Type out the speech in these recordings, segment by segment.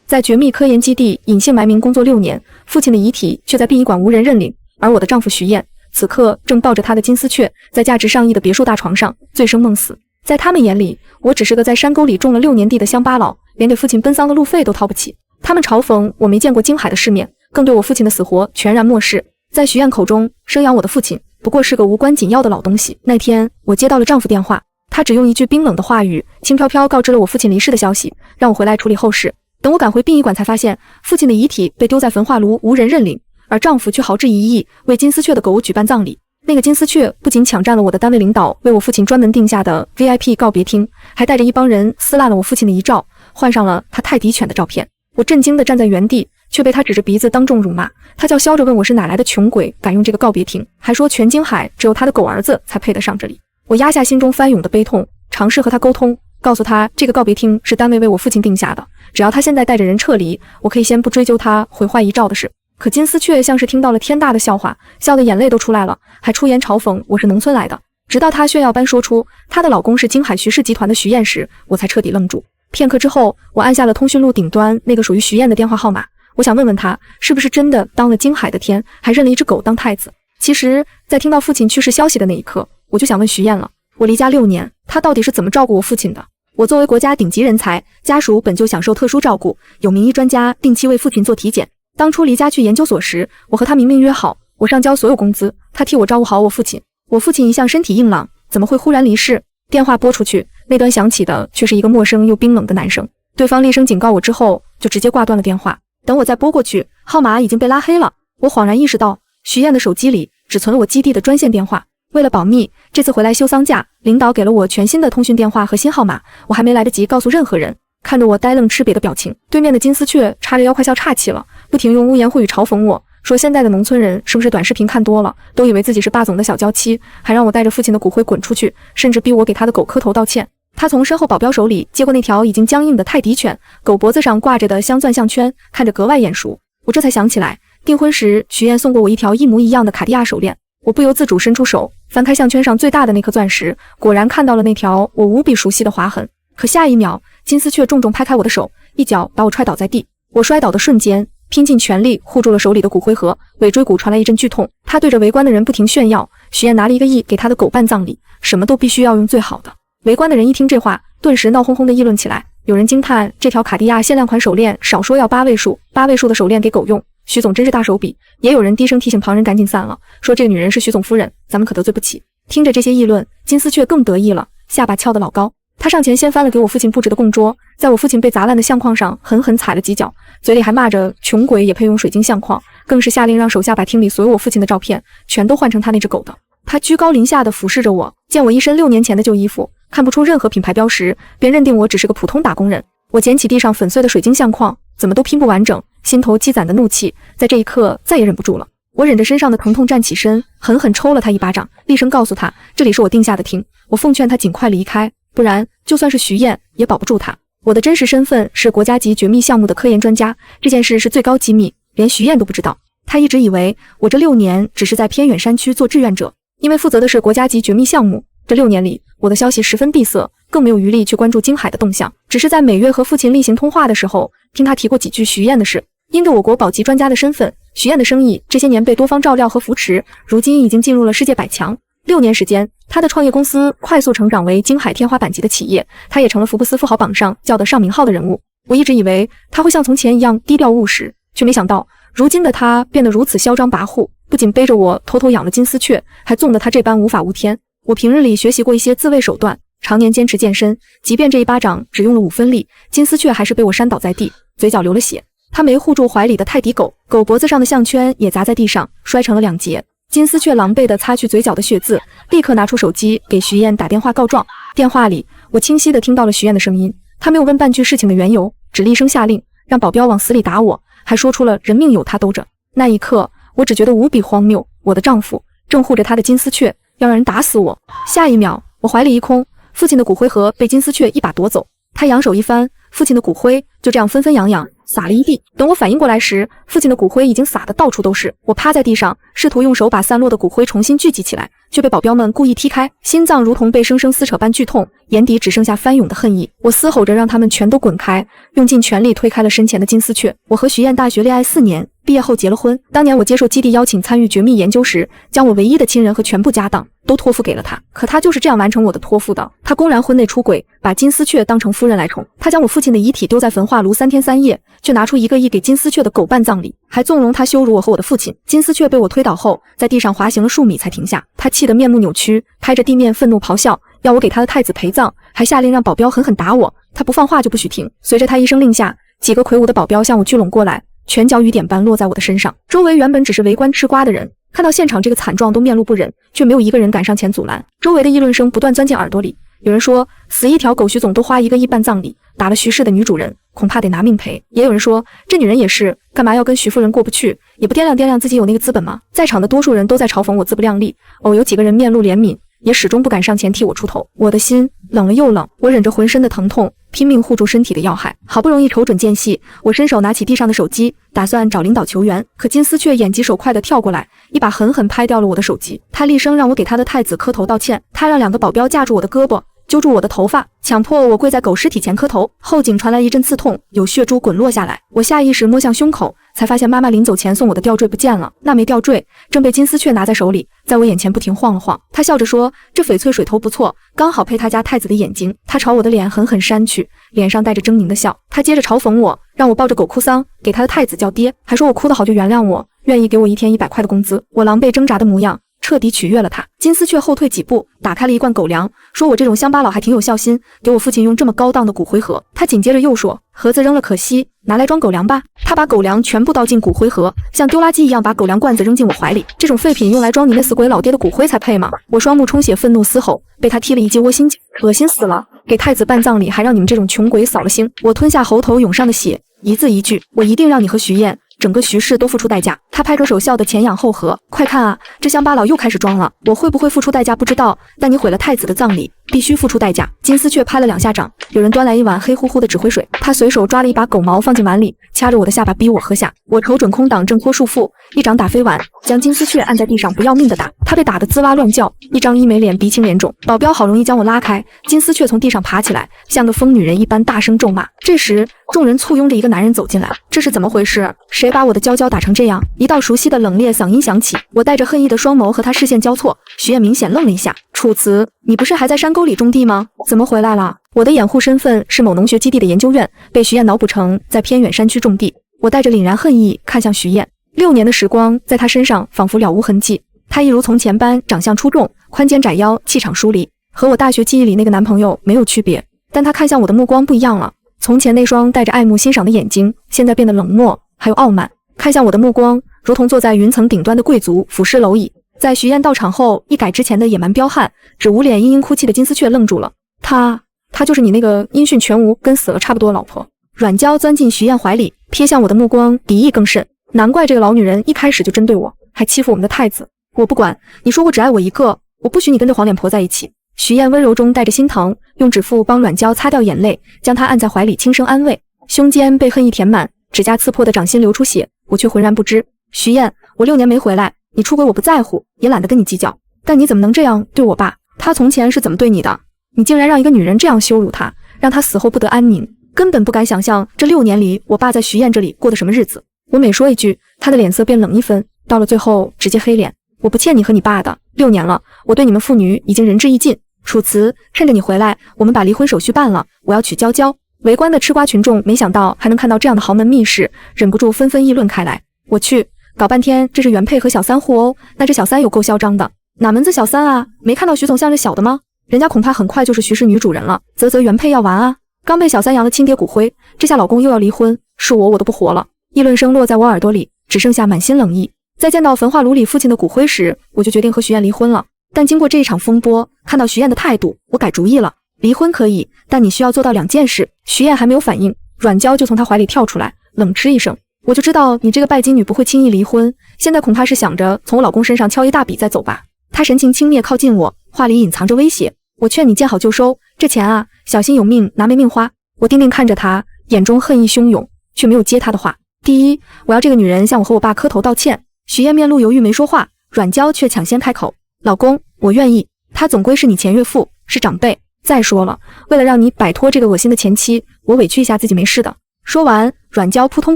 在绝密科研基地隐姓埋名工作6年，父亲的遗体却在殡仪馆无人认领，而我的丈夫徐燕此刻正抱着他的金丝雀，在价值上亿的别墅大床上醉生梦死。在他们眼里，我只是个在山沟里种了6年地的乡巴佬，连给父亲奔丧的路费都掏不起。他们嘲讽我没见过京海的世面，更对我父亲的死活全然漠视。在徐燕口中，生养我的父亲不过是个无关紧要的老东西。那天，我接到了丈夫电话，他只用一句冰冷的话语，轻飘飘告知了我父亲离世的消息，让我回来处理后事。等我赶回殡仪馆，才发现父亲的遗体被丢在焚化炉，无人认领，而丈夫却豪掷1亿为金丝雀的狗举办葬礼。那个金丝雀不仅抢占了我的单位领导为我父亲专门定下的 VIP 告别厅，还带着一帮人撕烂了我父亲的遗照，换上了他泰迪犬的照片。我震惊地站在原地，却被他指着鼻子当众辱骂。他叫嚣着问我是哪来的穷鬼，敢用这个告别厅，还说全京海只有他的狗儿子才配得上这里。我压下心中翻涌的悲痛，尝试和他沟通，告诉他这个告别厅是单位为我父亲定下的，只要他现在带着人撤离，我可以先不追究他毁坏遗照的事。可金丝雀像是听到了天大的笑话，笑得眼泪都出来了，还出言嘲讽我是农村来的。直到她炫耀般说出她的老公是京海徐氏集团的徐燕时，我才彻底愣住。片刻之后，我按下了通讯录顶端那个属于徐燕的电话号码，我想问问她是不是真的当了京海的天，还认了一只狗当太子。其实在听到父亲去世消息的那一刻，我就想问徐燕了，我离家6年，她到底是怎么照顾我父亲的？我作为国家顶级人才，家属本就享受特殊照顾，有名医专家定期为父亲做体检。当初离家去研究所时，我和他明明约好，我上交所有工资，他替我照顾好我父亲。我父亲一向身体硬朗，怎么会忽然离世？电话拨出去，那端响起的却是一个陌生又冰冷的男声。对方厉声警告我之后，就直接挂断了电话。等我再拨过去，号码已经被拉黑了。我恍然意识到，徐燕的手机里只存了我基地的专线电话。为了保密，这次回来休丧假，领导给了我全新的通讯电话和新号码，我还没来得及告诉任何人。看着我呆愣吃瘪的表情，对面的金丝雀叉着腰快笑岔气了，不停用污言秽语嘲讽我，说现在的农村人是不是短视频看多了，都以为自己是霸总的小娇妻，还让我带着父亲的骨灰滚出去，甚至逼我给他的狗磕头道歉。他从身后保镖手里接过那条已经僵硬的泰迪犬，狗脖子上挂着的镶钻项圈看着格外眼熟。我这才想起来，订婚时徐燕送过我一条一模一样的卡地亚手链。我不由自主伸出手，翻开项圈上最大的那颗钻石，果然看到了那条我无比熟悉的划痕。可下一秒，金丝雀重重拍开我的手，一脚把我踹倒在地。我摔倒的瞬间，拼尽全力护住了手里的骨灰盒，尾椎骨传来一阵剧痛。他对着围观的人不停炫耀，徐燕拿了1个亿给他的狗办葬礼，什么都必须要用最好的。围观的人一听这话，顿时闹哄哄地议论起来。有人惊叹这条卡地亚限量款手链少说要8位数，8位数的手链给狗用，徐总真是大手笔。也有人低声提醒旁人赶紧散了，说这个女人是徐总夫人，咱们可得罪不起。听着这些议论，金丝雀更得意了，下巴翘得老高。他上前掀翻了给我父亲布置的供桌，在我父亲被砸烂的相框上狠狠踩了几脚，嘴里还骂着穷鬼也配用水晶相框，更是下令让手下把厅里所有我父亲的照片全都换成他那只狗的。他居高临下地俯视着我，见我一身6年前的旧衣服，看不出任何品牌标识，便认定我只是个普通打工人。我捡起地上粉碎的水晶相框，怎么都拼不完整，心头积攒的怒气在这一刻再也忍不住了。我忍着身上的疼痛站起身，狠狠抽了他一巴掌，厉声告诉他这里是我定下的厅，我奉劝他尽快离开，不然就算是徐燕也保不住他。我的真实身份是国家级绝密项目的科研专家，这件事是最高机密，连徐燕都不知道。他一直以为我这6年只是在偏远山区做志愿者，因为负责的是国家级绝密项目。这6年里，我的消息十分闭塞，更没有余力去关注京海的动向，只是在每月和父亲例行通话的时候，听他提过几句徐燕的事。因着我国保级专家的身份，徐燕的生意这些年被多方照料和扶持，如今已经进入了世界100强。6年时间，他的创业公司快速成长为京海天花板级的企业，他也成了福布斯富豪榜上叫得上名号的人物。我一直以为他会像从前一样低调务实，却没想到如今的他变得如此嚣张跋扈，不仅背着我偷偷养了金丝雀，还纵得他这般无法无天。我平日里学习过一些自卫手段，常年坚持健身，即便这一巴掌只用了5分力，金丝雀还是被我扇倒在地，嘴角流了血。他没护住怀里的泰迪狗，狗脖子上的项圈也砸在地上，摔成了2截。金丝雀狼狈地擦去嘴角的血渍，立刻拿出手机给徐燕打电话告状。电话里，我清晰地听到了徐燕的声音，她没有问半句事情的缘由，只厉声下令让保镖往死里打我，还说出了人命有他兜着。那一刻，我只觉得无比荒谬，我的丈夫正护着他的金丝雀，要让人打死我。下一秒，我怀里一空，父亲的骨灰盒被金丝雀一把夺走，他扬手一翻，父亲的骨灰就这样纷纷扬扬，撒了一地。等我反应过来时，父亲的骨灰已经撒得到处都是。我趴在地上，试图用手把散落的骨灰重新聚集起来，却被保镖们故意踢开，心脏如同被生生撕扯般剧痛，眼底只剩下翻涌的恨意。我嘶吼着让他们全都滚开，用尽全力推开了身前的金丝雀。我和徐燕大学恋爱4年，毕业后结了婚。当年我接受基地邀请参与绝密研究时，将我唯一的亲人和全部家当都托付给了他。可他就是这样完成我的托付的。他公然婚内出轨，把金丝雀当成夫人来宠。他将我父亲的遗体丢在焚化炉3天3夜，却拿出1个亿给金丝雀的狗办葬礼，还纵容他羞辱我和我的父亲。金丝雀被我推倒后，在地上滑行了数米才停下。他气得面目扭曲，拍着地面愤怒咆哮，要我给他的太子陪葬，还下令让保镖狠狠打我。他不放话就不许停。随着他一声令下，几个魁梧的保镖向我聚拢过来，拳脚雨点般落在我的身上。周围原本只是围观吃瓜的人，看到现场这个惨状都面露不忍，却没有一个人敢上前阻拦。周围的议论声不断钻进耳朵里，有人说死一条狗徐总都花1个亿办葬礼，打了徐氏的女主人恐怕得拿命赔。也有人说这女人也是，干嘛要跟徐夫人过不去，也不掂量掂量自己有那个资本吗？在场的多数人都在嘲讽我自不量力，偶有几个人面露怜悯，也始终不敢上前替我出头。我的心冷了又冷，我忍着浑身的疼痛，拼命护住身体的要害。好不容易瞅准间隙，我伸手拿起地上的手机，打算找领导求援。可金丝雀眼疾手快地跳过来，一把狠狠拍掉了我的手机。他厉声让我给他的太子磕头道歉，他让2个保镖架住我的胳膊，揪住我的头发，强迫我跪在狗尸体前磕头。后颈传来一阵刺痛，有血珠滚落下来。我下意识摸向胸口，才发现妈妈临走前送我的吊坠不见了。那枚吊坠正被金丝雀拿在手里，在我眼前不停晃了晃。他笑着说，这翡翠水头不错，刚好配他家太子的眼睛。他朝我的脸狠狠扇去，脸上带着狰狞的笑。他接着嘲讽我，让我抱着狗哭丧，给他的太子叫爹，还说我哭得好就原谅我，愿意给我1天100块的工资。我狼狈挣扎的模样彻底取悦了他。金丝雀后退几步，打开了一罐狗粮，说我这种乡巴佬还挺有孝心，给我父亲用这么高档的骨灰盒。他紧接着又说，盒子扔了可惜，拿来装狗粮吧。他把狗粮全部倒进骨灰盒，像丢垃圾一样把狗粮罐子扔进我怀里。这种废品用来装你那死鬼老爹的骨灰才配吗？我双目充血，愤怒嘶吼，被他踢了一记窝心脚，恶心死了！给太子办葬礼还让你们这种穷鬼扫了兴。我吞下喉头涌上的血，一字一句，我一定让你和徐燕整个徐氏都付出代价。他拍着手笑得前仰后合，快看啊，这乡巴佬又开始装了。我会不会付出代价不知道，但你毁了太子的葬礼，必须付出代价。金丝雀拍了2下掌，有人端来一碗黑乎乎的纸灰水，他随手抓了一把狗毛放进碗里，掐着我的下巴逼我喝下。我瞅准空档挣脱束缚，一掌打飞碗，将金丝雀按在地上不要命的打。他被打得滋哇乱叫，一张医美脸鼻青脸肿。保镖好容易将我拉开，金丝雀从地上爬起来，像个疯女人一般大声咒骂。这时众人簇拥着一个男人走进来，这是怎么回事？谁把我的娇娇打成这样？一道熟悉的冷冽嗓音响起，我带着恨意的双眸和他视线交错。徐燕明显愣了一下，楚辞，你不是还在山沟里种地吗？怎么回来了？我的掩护身份是某农学基地的研究院，被徐燕脑补成在偏远山区种地。我带着凛然恨意看向徐燕，6年的时光在她身上仿佛了无痕迹。她一如从前般长相出众，宽肩窄腰，气场疏离，和我大学记忆里那个男朋友没有区别。但她看向我的目光不一样了，从前那双带着爱慕欣赏的眼睛，现在变得冷漠，还有傲慢。看向我的目光，如同坐在云层顶端的贵族俯视蝼蚁。在徐燕到场后，一改之前的野蛮彪悍，只捂脸嘤嘤哭泣的金丝雀愣住了。她就是你那个音讯全无、跟死了差不多的老婆。阮娇钻进徐燕怀里，瞥向我的目光敌意更甚。难怪这个老女人一开始就针对我，还欺负我们的太子。我不管，你说过只爱我一个，我不许你跟这黄脸婆在一起。徐燕温柔中带着心疼，用指腹帮阮娇擦掉眼泪，将她按在怀里轻声安慰。胸间被恨意填满，指甲刺破的掌心流出血，我却浑然不知。徐燕，我6年没回来，你出轨我不在乎，也懒得跟你计较，但你怎么能这样对我爸？他从前是怎么对你的？你竟然让一个女人这样羞辱他，让他死后不得安宁，根本不敢想象这6年里我爸在徐燕这里过的什么日子。我每说一句，他的脸色便冷1分，到了最后直接黑脸。我不欠你和你爸的，6年了，我对你们父女已经仁至义尽。楚辞，趁着你回来，我们把离婚手续办了，我要娶娇娇。围观的吃瓜群众没想到还能看到这样的豪门密室，忍不住纷纷议论开来。我去，搞半天这是原配和小三互殴，那这小三有够嚣张的，哪门子小三啊？没看到徐总向着小的吗？人家恐怕很快就是徐氏女主人了。啧，原配要完啊！刚被小三扬了亲爹骨灰，这下老公又要离婚，是我都不活了。议论声落在我耳朵里，只剩下满心冷意。在见到焚化炉里父亲的骨灰时，我就决定和徐燕离婚了。但经过这一场风波，看到徐燕的态度，我改主意了。离婚可以，但你需要做到2件事。徐燕还没有反应，阮娇就从她怀里跳出来，冷嗤一声，我就知道你这个拜金女不会轻易离婚，现在恐怕是想着从我老公身上敲一大笔再走吧。她神情轻蔑靠近我，话里隐藏着威胁，我劝你见好就收，这钱啊，小心有命拿没命花。我定定看着她，眼中恨意汹涌，却没有接他的话。第一，我要这个女人向我和我爸磕头道歉。徐燕面露犹豫没说话，阮娇却抢先开口：老公，我愿意，他总归是你前岳父，是长辈。再说了，为了让你摆脱这个恶心的前妻，我委屈一下自己没事的。说完，阮娇扑通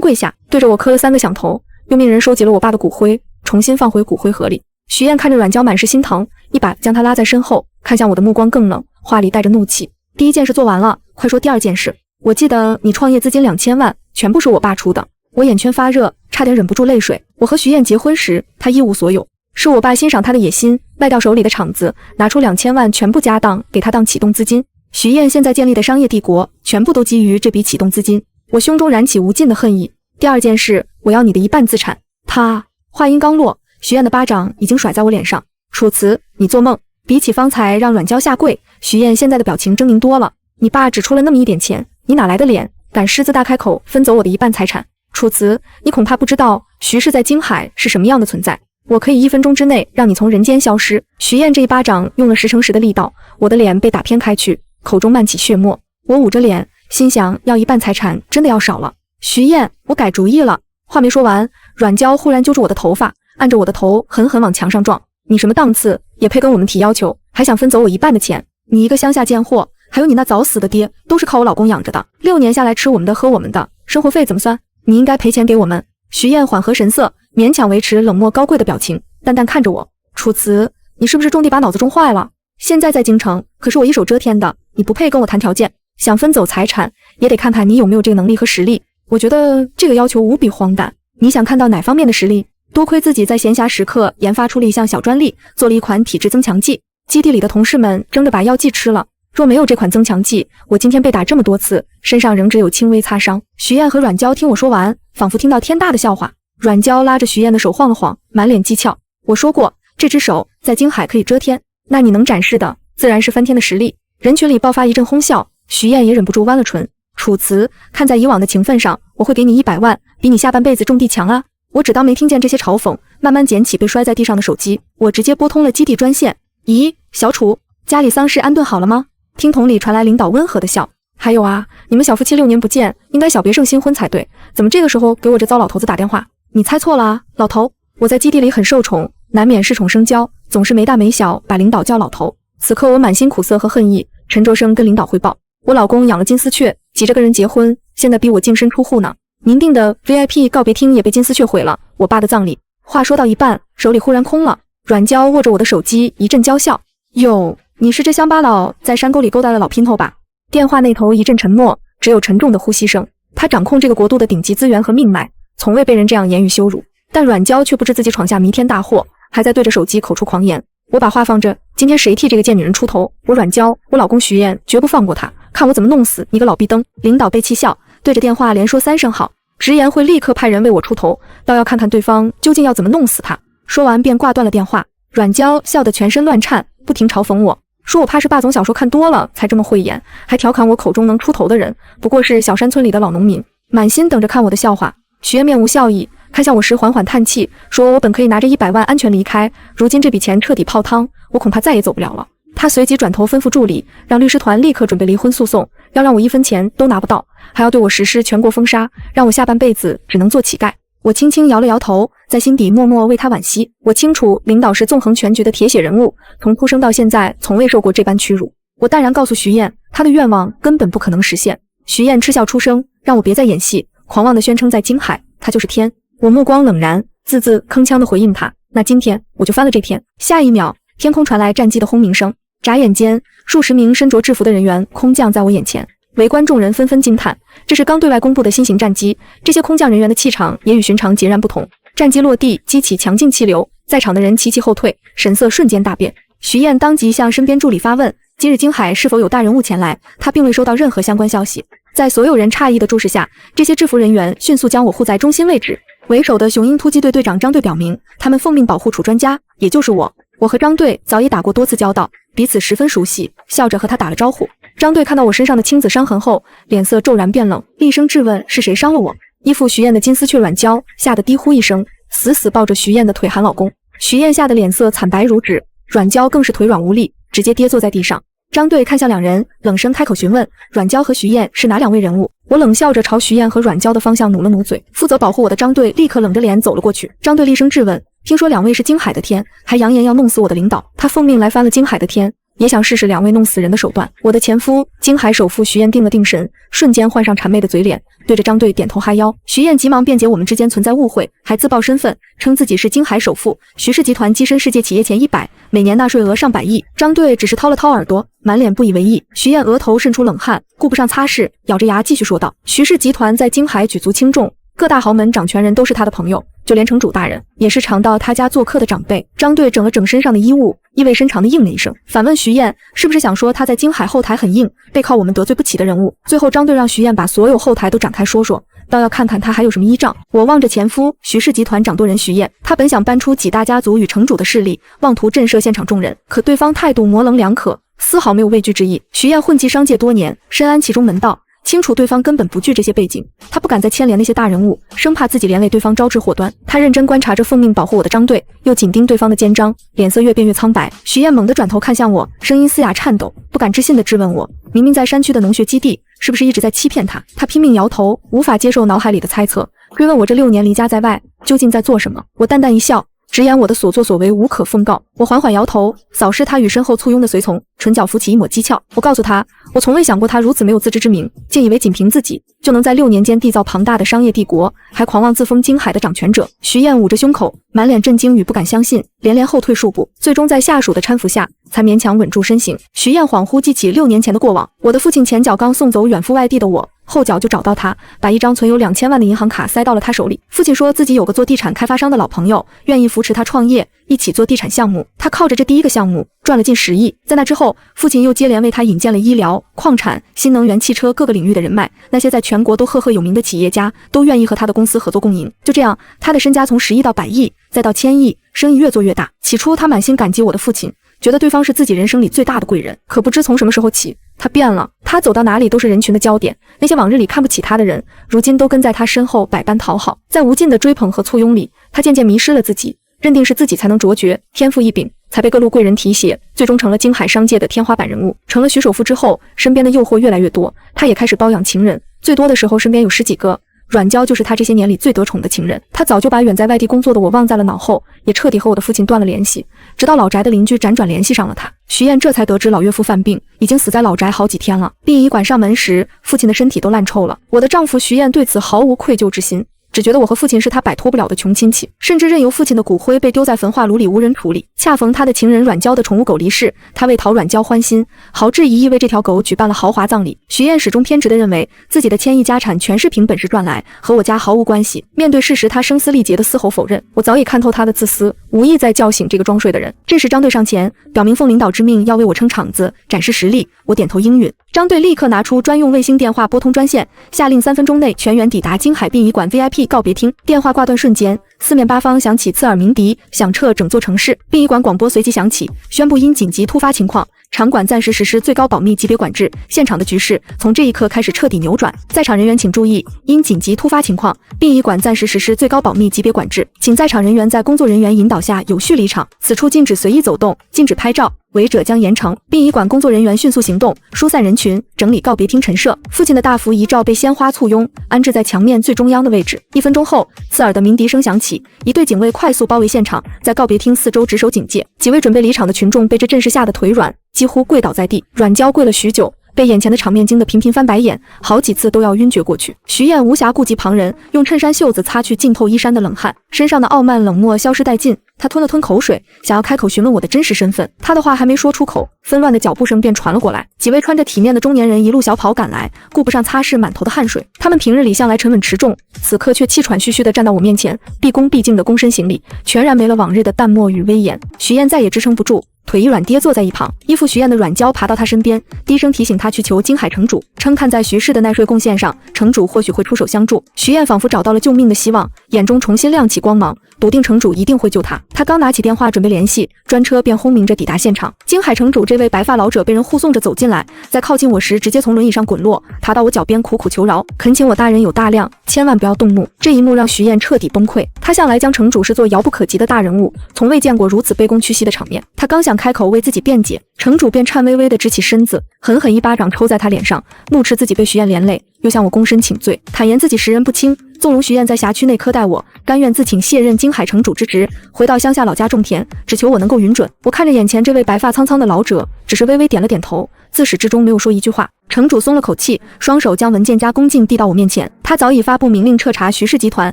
跪下，对着我磕了3个响头，又命人收集了我爸的骨灰，重新放回骨灰盒里。徐燕看着阮娇满是心疼，一把将她拉在身后，看向我的目光更冷，话里带着怒气。第一件事做完了，快说第二件事。我记得你创业资金2000万，全部是我爸出的。我眼圈发热，差点忍不住泪水。我和徐燕结婚时，他一无所有，是我爸欣赏他的野心，卖掉手里的厂子，拿出2000万全部家当给他当启动资金。徐燕现在建立的商业帝国，全部都基于这笔启动资金。我胸中燃起无尽的恨意。第二件事，我要你的一半资产。他话音刚落，徐燕的巴掌已经甩在我脸上。楚辞，你做梦！比起方才让阮娇下跪，徐燕现在的表情狰狞多了。你爸只出了那么一点钱，你哪来的脸敢狮子大开口分走我的一半财产？楚辞，你恐怕不知道徐氏在京海是什么样的存在。我可以1分钟之内让你从人间消失。徐燕这一巴掌用了10乘10的力道，我的脸被打偏开去，口中漫起血沫。我捂着脸，心想要一半财产真的要少了。徐燕，我改主意了。话没说完，阮娇忽然揪住我的头发，按着我的头狠狠往墙上撞。你什么档次，也配跟我们提要求，还想分走我一半的钱？你一个乡下贱货，还有你那早死的爹，都是靠我老公养着的，6年下来吃我们的喝我们的，生活费怎么算？你应该赔钱给我们。徐燕缓和神色，勉强维持冷漠高贵的表情，淡淡看着我。楚辞，你是不是种地把脑子种坏了？现在在京城，可是我一手遮天的，你不配跟我谈条件。想分走财产，也得看看你有没有这个能力和实力。我觉得这个要求无比荒诞。你想看到哪方面的实力？多亏自己在闲暇时刻研发出了一项小专利，做了一款体质增强剂，基地里的同事们争着把药剂吃了。若没有这款增强剂，我今天被打这么多次，身上仍只有轻微擦伤。徐燕和阮娇听我说完，仿佛听到天大的笑话。阮娇拉着徐燕的手晃了晃，满脸讥诮。我说过，这只手在京海可以遮天，那你能展示的自然是翻天的实力。人群里爆发一阵哄笑，徐燕也忍不住弯了唇。楚辞，看在以往的情分上，我会给你100万，比你下半辈子种地强啊！我只当没听见这些嘲讽，慢慢捡起被摔在地上的手机，我直接拨通了基地专线。咦，小楚，家里丧事安顿好了吗？听筒里传来领导温和的笑。还有啊，你们小夫妻6年不见，应该小别胜新婚才对，怎么这个时候给我这糟老头子打电话？你猜错了啊，老头，我在基地里很受宠，难免恃宠生骄，总是没大没小把领导叫老头。此刻我满心苦涩和恨意，沉着声跟领导汇报，我老公养了金丝雀，急着跟人结婚，现在逼我净身出户呢。您订的 VIP 告别厅也被金丝雀毁了，我爸的葬礼。话说到一半，手里忽然空了，阮娇握着我的手机一阵娇笑。哟，你是这乡巴佬在山沟里勾搭的老姘头吧？电话那头一阵沉默，只有沉重的呼吸声。他掌控这个国度的顶级资源和命脉，从未被人这样言语羞辱。但阮娇却不知自己闯下弥天大祸，还在对着手机口出狂言。我把话放着，今天谁替这个贱女人出头，我阮娇，我老公徐燕绝不放过她，看我怎么弄死你个老逼灯！领导被气笑，对着电话连说3声好，直言会立刻派人为我出头，倒要看看对方究竟要怎么弄死他。说完便挂断了电话。阮娇笑得全身乱颤，不停嘲讽我，说我怕是霸总小说看多了才这么慧眼，还调侃我口中能出头的人不过是小山村里的老农民，满心等着看我的笑话。徐燕面无笑意，看向我时缓缓叹气，说我本可以拿着100万安全离开，如今这笔钱彻底泡汤，我恐怕再也走不了了。他随即转头吩咐助理，让律师团立刻准备离婚诉讼，要让我1分钱都拿不到，还要对我实施全国封杀，让我下半辈子只能做乞丐。我轻轻摇了摇头，在心底默默为他惋惜。我清楚领导是纵横全局的铁血人物，从出生到现在从未受过这般屈辱。我淡然告诉徐燕，他的愿望根本不可能实现。徐燕嗤笑出声，让我别再演戏，狂妄地宣称在京海他就是天。我目光冷然，字字铿锵地回应他，那今天我就翻了这天。下一秒，天空传来战机的轰鸣声，眨眼间数十名身着制服的人员空降在我眼前。围观众人纷纷惊叹，这是刚对外公布的新型战机，这些空降人员的气场也与寻常截然不同。战机落地，激起强劲气流，在场的人齐齐后退，神色瞬间大变。徐燕当即向身边助理发问，今日京海是否有大人物前来？他并未收到任何相关消息。在所有人诧异的注视下，这些制服人员迅速将我护在中心位置。为首的雄鹰突击队队长张队表明，他们奉命保护楚专家，也就是我。我和张队早已打过多次交道，彼此十分熟悉，笑着和他打了招呼。张队看到我身上的青紫伤痕后，脸色骤然变冷，厉声质问是谁伤了我。依附徐燕的金丝雀阮娇吓得低呼一声，死死抱着徐燕的腿喊老公。徐燕吓得脸色惨白如纸，阮娇更是腿软无力，直接跌坐在地上。张队看向两人，冷声开口询问：“阮娇和徐燕是哪2位人物？”我冷笑着朝徐燕和阮娇的方向努了努嘴。负责保护我的张队立刻冷着脸走了过去。张队厉声质问：“听说2位是京海的天，还扬言要弄死我的领导。他奉命来翻了京海的天，也想试试2位弄死人的手段。”我的前夫京海首富徐燕定了定神，瞬间换上谄媚的嘴脸，对着张队点头哈腰。徐燕急忙辩解我们之间存在误会，还自曝身份，称自己是京海首富，徐氏集团跻身世界企业前100，每年纳税额上百亿。张队只是掏了掏耳朵，满脸不以为意。徐燕额头渗出冷汗，顾不上擦拭，咬着牙继续说道：“徐氏集团在京海举足轻重，各大豪门掌权人都是他的朋友，就连城主大人也是常到他家做客的长辈。”张队整了整身上的衣物，意味深长地应了一声，反问徐燕是不是想说他在京海后台很硬，背靠我们得罪不起的人物。最后张队让徐燕把所有后台都展开说说，倒要看看他还有什么依仗。我望着前夫徐氏集团掌舵人徐燕，他本想搬出几大家族与城主的势力，妄图震慑现场众人，可对方态度模棱两可，丝毫没有畏惧之意。徐燕混迹商界多年，深谙其中门道，清楚对方根本不惧这些背景，他不敢再牵连那些大人物，生怕自己连累对方招致祸端。他认真观察着奉命保护我的张队，又紧盯对方的肩章，脸色越变越苍白。徐燕猛地转头看向我，声音嘶哑颤抖，不敢置信地质问我：“明明在山区的农学基地，是不是一直在欺骗他？”他拼命摇头，无法接受脑海里的猜测，追问我这6年离家在外究竟在做什么。我淡淡一笑，直言我的所作所为无可奉告。我缓缓摇头，扫视他与身后簇拥的随从，唇角浮起一抹讥诮。我告诉他，我从未想过他如此没有自知之明，竟以为仅凭自己就能在6年间缔造庞大的商业帝国，还狂妄自封京海的掌权者。徐燕捂着胸口，满脸震惊与不敢相信，连连后退数步，最终在下属的搀扶下才勉强稳住身形。徐燕恍惚记起6年前的过往，我的父亲前脚刚送走远赴外地的我，后脚就找到他，把一张存有2000万的银行卡塞到了他手里。父亲说自己有个做地产开发商的老朋友，愿意扶持他创业，一起做地产项目。他靠着这第1个项目赚了近10亿。在那之后，父亲又接连为他引荐了医疗、矿产、新能源汽车各个领域的人脉，那些在全国都赫赫有名的企业家都愿意和他的公司合作共赢。就这样，他的身家从10亿到100亿，再到1000亿，生意越做越大。起初他满心感激我的父亲，觉得对方是自己人生里最大的贵人，可不知从什么时候起，他变了。他走到哪里都是人群的焦点，那些往日里看不起他的人，如今都跟在他身后百般讨好。在无尽的追捧和簇拥里，他渐渐迷失了自己，认定是自己才能卓绝，天赋异禀，才被各路贵人提携，最终成了京海商界的天花板人物。成了徐首富之后，身边的诱惑越来越多，他也开始包养情人，最多的时候身边有10几个。阮娇就是他这些年里最得宠的情人，他早就把远在外地工作的我忘在了脑后，也彻底和我的父亲断了联系，直到老宅的邻居辗转联系上了他。徐燕这才得知老岳父犯病，已经死在老宅好几天了。殡仪馆上门时，父亲的身体都烂臭了。我的丈夫徐燕对此毫无愧疚之心，只觉得我和父亲是他摆脱不了的穷亲戚，甚至任由父亲的骨灰被丢在焚化炉里无人处理。恰逢他的情人阮娇的宠物狗离世，他为讨阮娇欢心，豪掷1亿为这条狗举办了豪华葬礼。徐燕始终偏执地认为自己的1000亿家产全是凭本事赚来，和我家毫无关系。面对事实，他声嘶力竭地嘶吼否认。我早已看透他的自私，无意再叫醒这个装睡的人。这时张队上前，表明奉领导之命要为我撑场子，展示实力。我点头应允。张队立刻拿出专用卫星电话拨通专线，下令3分钟内全员抵达京海殡仪馆 VIP 告别厅。电话挂断瞬间，四面八方响起刺耳鸣笛，响彻整座城市。殡仪馆广播随即响起，宣布因紧急突发情况，场馆暂时实施最高保密级别管制。现场的局势从这一刻开始彻底扭转。在场人员请注意，因紧急突发情况，殡仪馆暂时实施最高保密级别管制，请在场人员在工作人员引导下有序离场。此处禁止随意走动，禁止拍照，违者将严惩。殡仪馆工作人员迅速行动，疏散人群，整理告别厅陈设。父亲的大幅遗照被鲜花簇拥，安置在墙面最中央的位置。1分钟后，刺耳的鸣笛声响起，一队警卫快速包围现场，在告别厅四周值守警戒。几位准备离场的群众被这阵势吓得腿软，几乎跪倒在地。阮娇跪了许久，被眼前的场面惊得频频翻白眼，好几次都要晕厥过去。徐燕无暇顾及旁人，用衬衫袖子擦去浸透衣衫的冷汗，身上的傲慢冷漠消失殆尽。他吞了吞口水，想要开口询问我的真实身份。他的话还没说出口，纷乱的脚步声便传了过来。几位穿着体面的中年人一路小跑赶来，顾不上擦拭满头的汗水。他们平日里向来沉稳持重，此刻却气喘吁吁地站到我面前，毕恭毕敬地躬身行礼，全然没了往日的淡漠与威严。徐燕再也支撑不住，腿一软跌坐在一旁。依附徐燕的阮娇爬到他身边，低声提醒他去求京海城主，称看在徐氏的纳税贡献上，城主或许会出手相助。徐燕仿佛找到了救命的希望，眼中重新亮起光芒，笃定城主一定会救他。他刚拿起电话准备联系，专车便轰鸣着抵达现场。金海城主这位白发老者被人护送着走进来，在靠近我时直接从轮椅上滚落，爬到我脚边苦苦求饶，恳请我大人有大量，千万不要动怒。这一幕让徐燕彻底崩溃。他向来将城主视作遥不可及的大人物，从未见过如此卑躬屈膝的场面。他刚想开口为自己辩解，城主便颤巍巍地直起身子，狠狠一巴掌抽在他脸上，怒斥自己被徐燕连累，又向我躬身请罪，坦言自己识人不清，纵容徐燕在辖区内苛待我，甘愿自请卸任金海城主之职，回到乡下老家种田，只求我能够允准。我看着眼前这位白发苍苍的老者，只是微微点了点头，自始至终没有说一句话。城主松了口气，双手将文件夹恭敬递到我面前。他早已发布明令彻查徐氏集团，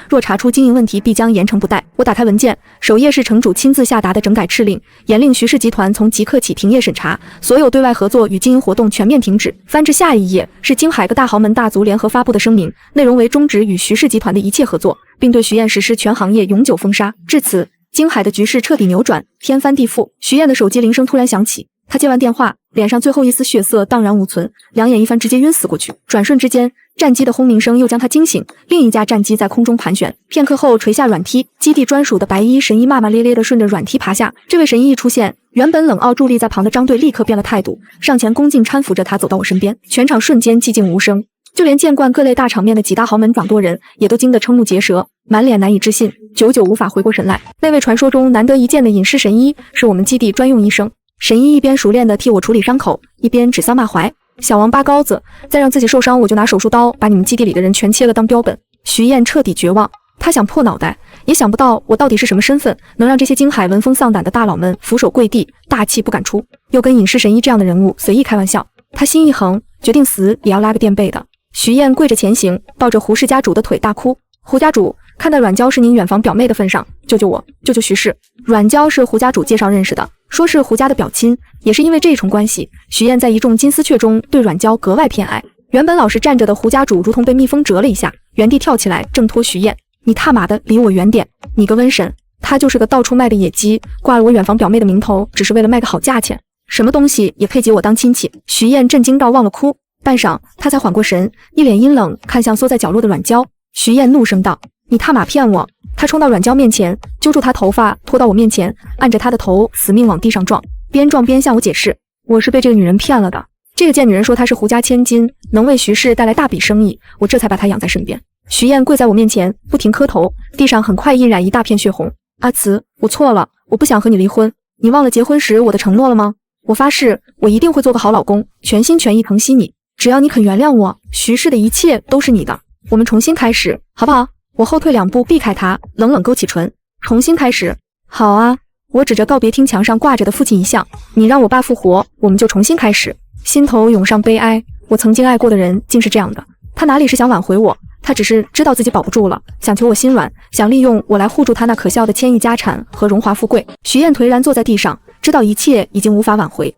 若查出经营问题，必将严惩不贷。我打开文件，首页是城主亲自下达的整改敕令，严令徐氏集团从即刻起停业审查，所有对外合作与经营活动全面停止。翻至下一页是金海各大豪门大族联合发布的声明，内容为终止与徐氏集团的一切合作，并对徐燕实施全行业永久封杀。至此，金海的局势彻底扭转，天翻地覆。徐燕的手机铃声突然响起，他接完电话，脸上最后一丝血色荡然无存，两眼一翻，直接晕死过去。转瞬之间，战机的轰鸣声又将他惊醒，另一架战机在空中盘旋，片刻后垂下软梯，基地专属的白衣神医骂骂咧咧地顺着软梯爬下。这位神医一出现，原本冷傲伫立在旁的张队立刻变了态度，上前恭敬搀扶着他走到我身边，全场瞬间寂静无声。就连见惯各类大场面的几大豪门掌舵人也都惊得瞠目结舌，满脸难以置信，久久无法回过神来。那位传说中难得一见的隐士神医是我们基地专用医生。神医一边熟练地替我处理伤口，一边指桑骂槐：“小王八羔子，再让自己受伤，我就拿手术刀把你们基地里的人全切了当标本。”徐燕彻底绝望，她想破脑袋，也想不到我到底是什么身份，能让这些金海闻风丧胆的大佬们俯首跪地，大气不敢出，又跟隐士神医这样的人物随意开玩笑。她心一横，决定死也要拉个垫背的。徐燕跪着前行，抱着胡氏家主的腿大哭：“胡家主，看在阮娇是您远房表妹的份上，救救我，救救徐氏。”阮娇是胡家主介绍认识的，说是胡家的表亲，也是因为这一重关系，徐燕在一众金丝雀中对阮娇格外偏爱。原本老实站着的胡家主如同被蜜蜂蛰了一下，原地跳起来挣脱徐燕：“你他妈的离我远点！你个瘟神！他就是个到处卖的野鸡，挂了我远房表妹的名头，只是为了卖个好价钱，什么东西也配挤我当亲戚！”徐燕震惊到忘了哭，半晌她才缓过神，一脸阴冷看向缩在角落的阮娇。徐燕怒声道：“你他妈骗我！”她冲到阮娇面前，揪住她头发拖到我面前，按着她的头死命往地上撞，边撞边向我解释：“我是被这个女人骗了的。这个贱女人说她是胡家千金，能为徐氏带来大笔生意，我这才把她养在身边。”徐燕跪在我面前，不停磕头，地上很快印染一大片血红。“阿慈，我错了，我不想和你离婚。你忘了结婚时我的承诺了吗？我发誓，我一定会做个好老公，全心全意疼惜你。只要你肯原谅我，徐氏的一切都是你的。我们重新开始，好不好？”我后退2步，避开他，冷冷勾起唇：“重新开始。”“好啊。”我指着告别厅墙上挂着的父亲遗像：“你让我爸复活，我们就重新开始。”心头涌上悲哀，我曾经爱过的人竟是这样的。他哪里是想挽回我，他只是知道自己保不住了，想求我心软，想利用我来护住他那可笑的千亿家产和荣华富贵。徐燕颓然坐在地上，知道一切已经无法挽回。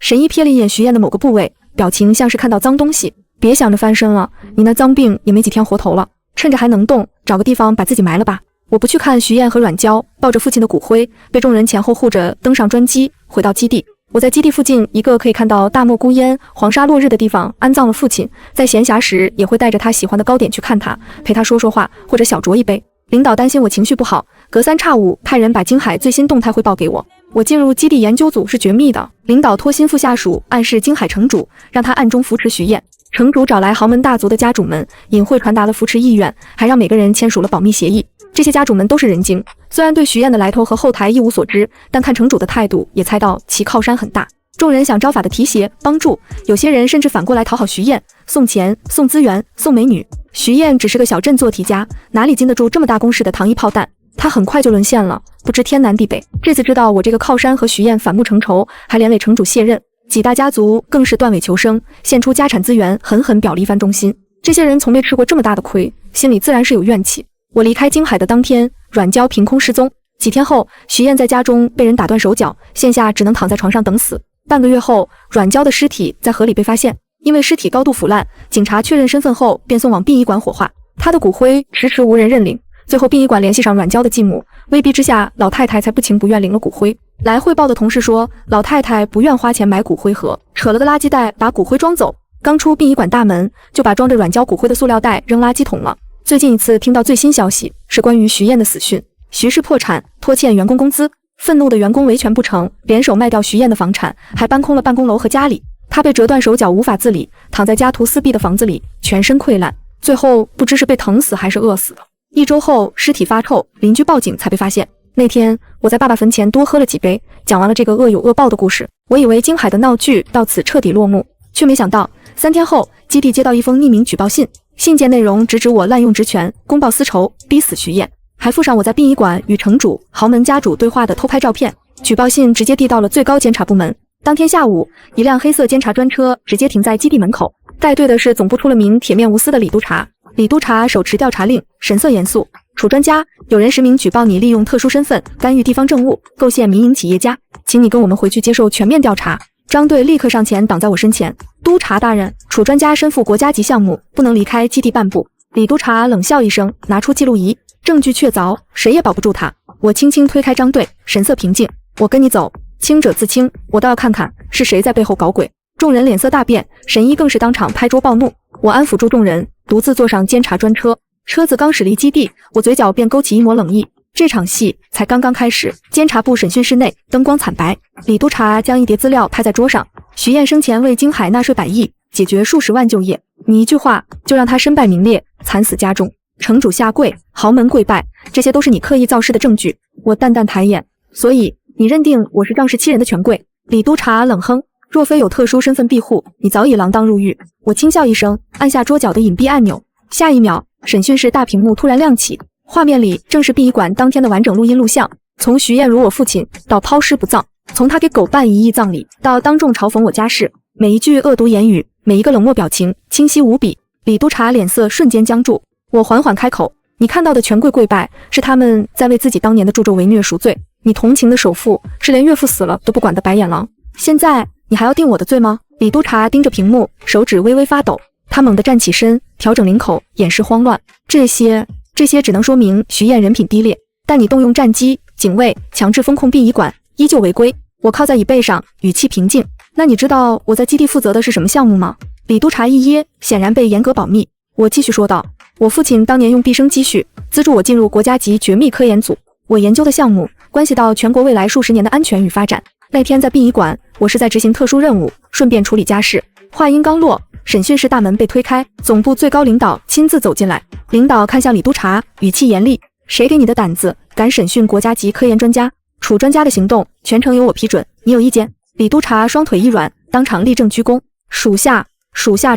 神医瞥了一眼徐燕的某个部位，表情像是看到脏东西：“别想着翻身了，你那脏病也没几天活头了，趁着还能动，找个地方把自己埋了吧。”我不去看徐燕和阮娇抱着父亲的骨灰，被众人前后护着登上专机，回到基地。我在基地附近一个可以看到大漠孤烟、黄沙落日的地方安葬了父亲，在闲暇时也会带着他喜欢的糕点去看他，陪他说说话，或者小酌一杯。领导担心我情绪不好，隔三差五派人把金海最新动态汇报给我。我进入基地研究组是绝密的，领导托心腹下属暗示金海城主，让他暗中扶持徐燕。城主找来豪门大族的家主们，隐晦传达了扶持意愿，还让每个人签署了保密协议。这些家主们都是人精，虽然对徐燕的来头和后台一无所知，但看城主的态度，也猜到其靠山很大。众人想招法的提携帮助，有些人甚至反过来讨好徐燕，送钱、送资源、送美女。徐燕只是个小镇做题家，哪里经得住这么大攻势的糖衣炮弹？他很快就沦陷了，不知天南地北。这次知道我这个靠山和徐燕反目成仇，还连累城主卸任，几大家族更是断尾求生，献出家产资源，狠狠表了一番忠心。这些人从没吃过这么大的亏，心里自然是有怨气。我离开金海的当天，阮娇凭空失踪。几天后，徐燕在家中被人打断手脚，现下只能躺在床上等死。半个月后，阮娇的尸体在河里被发现，因为尸体高度腐烂，警察确认身份后便送往殡仪馆火化。她的骨灰迟迟无人认领，最后殡仪馆联系上阮娇的继母，威逼之下，老太太才不情不愿领了骨灰。来汇报的同事说，老太太不愿花钱买骨灰盒，扯了个垃圾袋把骨灰装走。刚出殡仪馆大门，就把装着阮娇骨灰的塑料袋扔垃圾桶了。最近一次听到最新消息是关于徐燕的死讯，徐氏破产，拖欠员工工资，愤怒的员工维权不成，联手卖掉徐燕的房产，还搬空了办公楼和家里。他被折断手脚，无法自理，躺在家徒四壁的房子里，全身溃烂，最后不知是被疼死还是饿死的。1周后，尸体发臭，邻居报警才被发现。那天我在爸爸坟前多喝了几杯，讲完了这个恶有恶报的故事。我以为金海的闹剧到此彻底落幕，却没想到3天后，基地接到一封匿名举报信，信件内容直指我滥用职权，公报私仇，逼死徐燕，还附上我在殡仪馆与城主、豪门家主对话的偷拍照片。举报信直接递到了最高监察部门。当天下午，一辆黑色监察专车直接停在基地门口，带队的是总部出了名铁面无私的李督察。李督察手持调查令，神色严肃：“楚专家，有人实名举报你利用特殊身份干预地方政务，构陷民营企业家，请你跟我们回去接受全面调查。”张队立刻上前挡在我身前：“督察大人，楚专家身负国家级项目，不能离开基地半步。”李督察冷笑一声，拿出记录仪，证据确凿，谁也保不住他。我轻轻推开张队，神色平静：“我跟你走。清者自清，我倒要看看是谁在背后搞鬼。”众人脸色大变，神医更是当场拍桌暴怒。我安抚住众人，独自坐上监察专车。车子刚驶离基地，我嘴角便勾起一抹冷意。这场戏才刚刚开始。监察部审讯室内灯光惨白，李督察将一叠资料拍在桌上。徐燕生前为金海纳税100亿，解决数十万就业，你一句话就让他身败名裂，惨死家中。城主下跪，豪门跪拜，这些都是你刻意造势的证据。我淡淡抬眼，所以你认定我是仗势欺人的权贵？李督察冷哼，若非有特殊身份庇护，你早已锒铛入狱。我轻笑一声，按下桌角的隐蔽按钮。下一秒，审讯室大屏幕突然亮起，画面里正是殡仪馆当天的完整录音录像，从徐燕辱我父亲到抛尸不葬，从他给狗办1亿葬礼到当众嘲讽我家事，每一句恶毒言语，每一个冷漠表情，清晰无比。李督察脸色瞬间僵住。我缓缓开口：“你看到的权贵跪拜，是他们在为自己当年的助纣为虐赎罪。你同情的首富，是连岳父死了都不管的白眼狼。现在你还要定我的罪吗？”李督察盯着屏幕，手指微微发抖。他猛地站起身，调整领口，掩饰慌乱。这些只能说明徐燕人品低劣，但你动用战机、警卫强制封控殡仪馆，依旧违规。我靠在椅背上，语气平静：“那你知道我在基地负责的是什么项目吗？”李督察一噎，显然被严格保密。我继续说道：“我父亲当年用毕生积蓄资助我进入国家级绝密科研组，我研究的项目关系到全国未来数十年的安全与发展。那天在殡仪馆，我是在执行特殊任务，顺便处理家事。”话音刚落，审讯室大门被推开，总部最高领导亲自走进来。领导看向李督察，语气严厉：“谁给你的胆子，敢审讯国家级科研专家？楚专家的行动全程由我批准，你有意见？”李督察双腿一软，当场立正鞠躬：“属下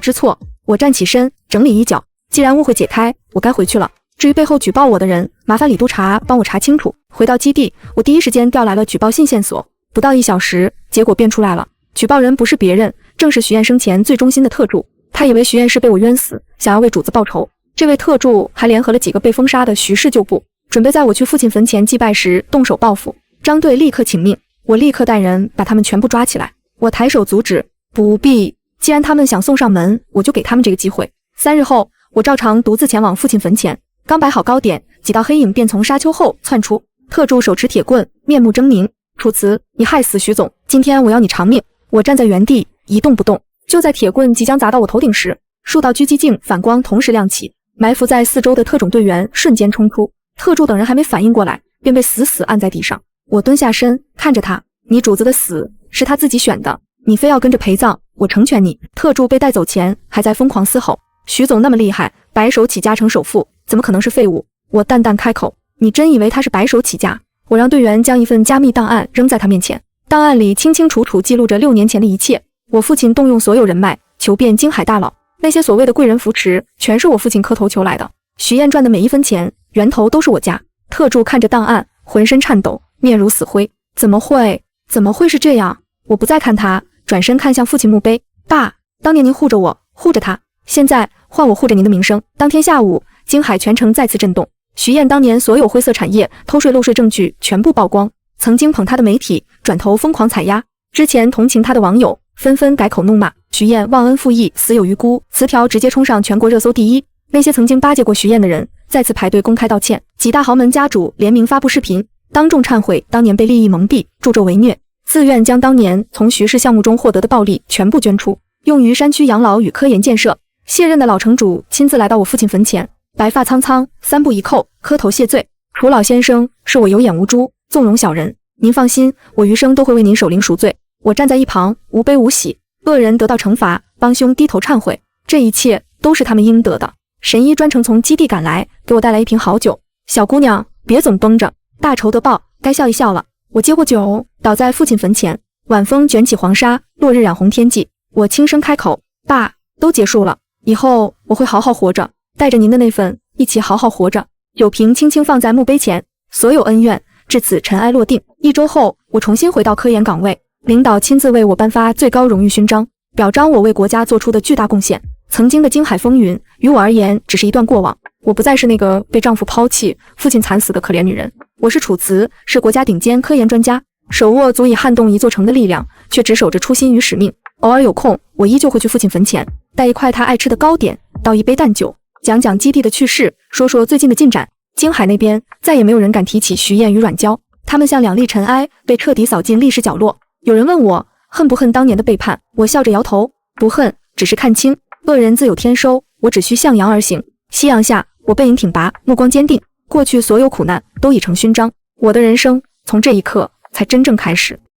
知错。”我站起身，整理衣角。既然误会解开，我该回去了。至于背后举报我的人，麻烦李督察帮我查清楚。回到基地，我第一时间调来了举报信线索，不到1小时，结果便出来了。举报人不是别人，正是徐燕生前最忠心的特助。他以为徐燕是被我冤死，想要为主子报仇。这位特助还联合了几个被封杀的徐氏旧部，准备在我去父亲坟前祭拜时动手报复。张队立刻请命，我立刻带人把他们全部抓起来。我抬手阻止：“不必，既然他们想送上门，我就给他们这个机会。”3日后，我照常独自前往父亲坟前，刚摆好糕点，几道黑影便从沙丘后窜出。特助手持铁棍，面目狰狞：“楚辞，你害死徐总，今天我要你偿命！”我站在原地一动不动。就在铁棍即将砸到我头顶时，数道狙击镜反光同时亮起，埋伏在4周的特种队员瞬间冲出。特助等人还没反应过来，便被死死按在地上。我蹲下身看着他：“你主子的死是他自己选的，你非要跟着陪葬，我成全你。”特助被带走前还在疯狂嘶吼：“徐总那么厉害，白手起家成首富，怎么可能是废物？”我淡淡开口：“你真以为他是白手起家？”我让队员将一份加密档案扔在他面前，档案里清清楚楚记录着6年前的一切。我父亲动用所有人脉求遍京海大佬，那些所谓的贵人扶持，全是我父亲磕头求来的。徐燕赚的每一分钱，源头都是我家。特助看着档案，浑身颤抖，面如死灰。怎么会是这样？我不再看他，转身看向父亲墓碑：“爸，当年您护着我，护着他，现在换我护着您的名声。”当天下午，京海全城再次震动。徐燕当年所有灰色产业偷税漏税证据全部曝光，曾经捧他的媒体转头疯狂踩压，之前同情他的网友纷纷改口怒骂徐燕忘恩负义，死有余辜，词条直接冲上全国热搜第一。那些曾经巴结过徐燕的人再次排队公开道歉，几大豪门家主联名发布视频，当众忏悔当年被利益蒙蔽，助纣为虐，自愿将当年从徐氏项目中获得的暴利全部捐出，用于山区养老与科研建设。卸任的老城主亲自来到我父亲坟前，白发苍苍，三步一叩，磕头谢罪。楚老先生，是我有眼无珠，纵容小人。您放心，我余生都会为您守灵赎罪。我站在一旁，无悲无喜。恶人得到惩罚，帮凶低头忏悔，这一切都是他们应得的。神医专程从基地赶来，给我带来一瓶好酒。小姑娘，别总绷着，大仇得报，该笑一笑了。我接过酒，倒在父亲坟前。晚风卷起黄沙，落日染红天际。我轻声开口：爸，都结束了，以后我会好好活着，带着您的那份，一起好好活着。酒瓶轻轻放在墓碑前，所有恩怨至此尘埃落定。1周后，我重新回到科研岗位，领导亲自为我颁发最高荣誉勋章，表彰我为国家做出的巨大贡献。曾经的京海风云，于我而言只是一段过往。我不再是那个被丈夫抛弃、父亲惨死的可怜女人，我是楚辞，是国家顶尖科研专家，手握足以撼动一座城的力量，却只守着初心与使命。偶尔有空，我依旧会去父亲坟前，带一块他爱吃的糕点，倒一杯淡酒，讲讲基地的趣事，说说最近的进展。京海那边再也没有人敢提起徐燕与阮娇，他们像两粒尘埃，被彻底扫进历史角落。有人问我恨不恨当年的背叛，我笑着摇头，不恨，只是看清恶人自有天收，我只需向阳而行。夕阳下，我背影挺拔，目光坚定，过去所有苦难都已成勋章，我的人生从这一刻才真正开始。